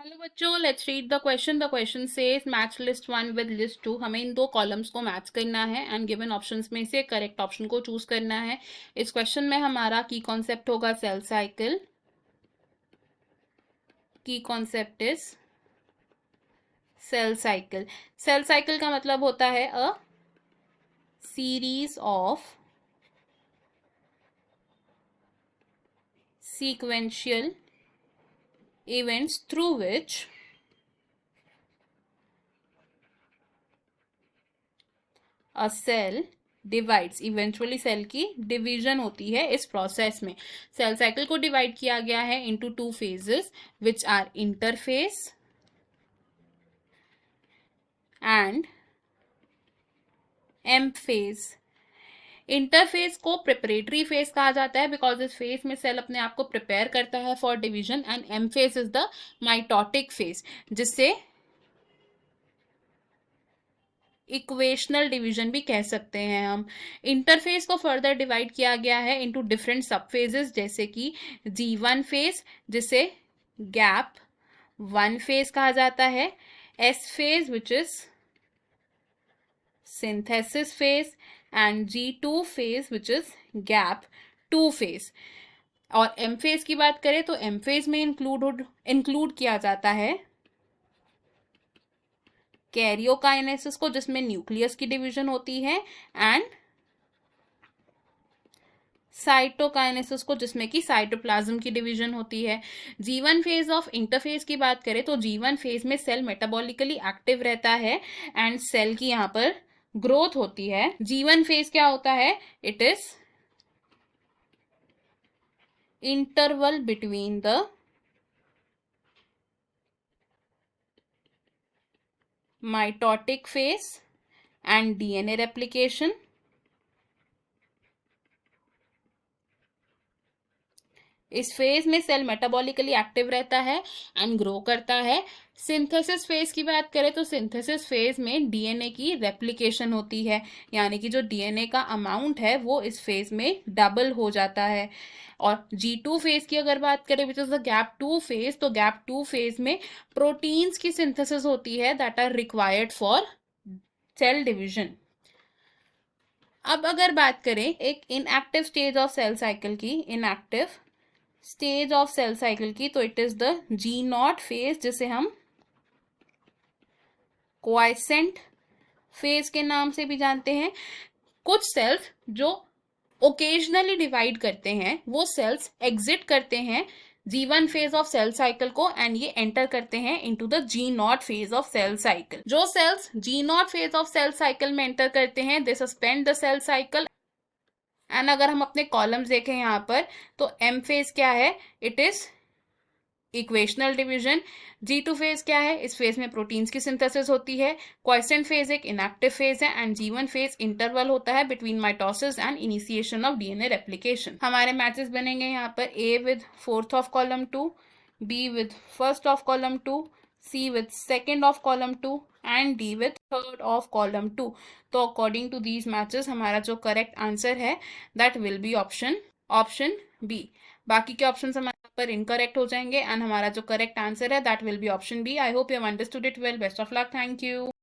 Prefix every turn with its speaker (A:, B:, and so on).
A: Hello बच्चों, let's read the question. The question says match list one with list two. हमें इन दो columns को मैच करना है एंड गिवन ऑप्शंस में से करेक्ट ऑप्शन को चूज करना है। इस क्वेश्चन में हमारा की कॉन्सेप्ट होगा cell cycle. Key concept is cell cycle. Cell cycle का मतलब होता है a series of sequential events through which a cell divides. Eventually cell की डिवीजन होती है इस प्रोसेस में। सेल साइकिल को डिवाइड किया गया है into two phases which are interphase and M phase. Interphase को प्रिपरेटरी फेज कहा जाता है बिकॉज इस फेज में सेल अपने आप को प्रिपेयर करता है for division. And M phase is the mitotic phase, जिससे इक्वेशनल डिवीजन भी कह सकते हैं हम। इंटरफेस को फर्दर डिवाइड किया गया है इनटू डिफरेंट सब फेजेस, जैसे कि G1 फेज, जिसे गैप वन फेज कहा जाता है, S phase which is synthesis phase, and G2 phase which is gap two phase. और एम फेज की बात करें तो एम फेज में इंक्लूड किया जाता है कैरियोकाइनेसिस को, जिसमें न्यूक्लियस की डिवीजन होती है, एंड साइटोकाइनेसिस को, जिसमें कि साइटोप्लाज्म की डिवीजन होती है। G1 फेज ऑफ इंटरफेज की बात करें तो G1 फेज में सेल मेटाबॉलिकली एक्टिव रहता है एंड सेल की यहाँ पर ग्रोथ होती है। G1 फेज क्या होता है? It is interval between the mitotic phase and DNA replication. इस फेज में सेल मेटाबॉलिकली एक्टिव रहता है एंड ग्रो करता है। सिंथेसिस फेज की बात करें तो सिंथेसिस फेज में डीएनए की रेप्लिकेशन होती है, यानी कि जो डीएनए का अमाउंट है वो इस फेज में डबल हो जाता है। और G2 फेज की अगर बात करें which is the gap two phase, तो गैप टू फेज में प्रोटीन्स की सिंथेसिस होती है that are required for cell division. अब अगर बात करें एक inactive stage of cell cycle की, inactive stage of cell cycle की, तो it is the G0 phase, जिसे हम क्वाइसेंट फेज के नाम से भी जानते हैं। कुछ सेल्स जो ओकेजनली डिवाइड करते हैं वो सेल्स एग्जिट करते हैं G1 phase of cell cycle को एंड ये एंटर करते हैं into the G0 phase of cell cycle. जो cells G0 phase of cell cycle में एंटर करते हैं they suspend the cell cycle. And अगर हम अपने कॉलम्स देखें यहाँ पर तो एम फेज क्या है? It is equational division. G2 phase क्या है? इस फेज में प्रोटीन्स की सिंथेसिस होती है। क्वाइसेंट फेज एक इनएक्टिव फेज है एंड G1 फेज इंटरवल होता है between mitosis and initiation of DNA replication. हमारे मैचेस बनेंगे यहाँ पर A with fourth of column 2, B with first of column 2, C with second of column 2 and D with third of column 2। तो according to these matches हमारा जो correct answer है that will be option B. बाकी के option हमारे पर incorrect हो जाएंगे एंड हमारा जो करेक्ट आंसर है that will be option B. I hope you have understood it well. Best of luck. Thank you.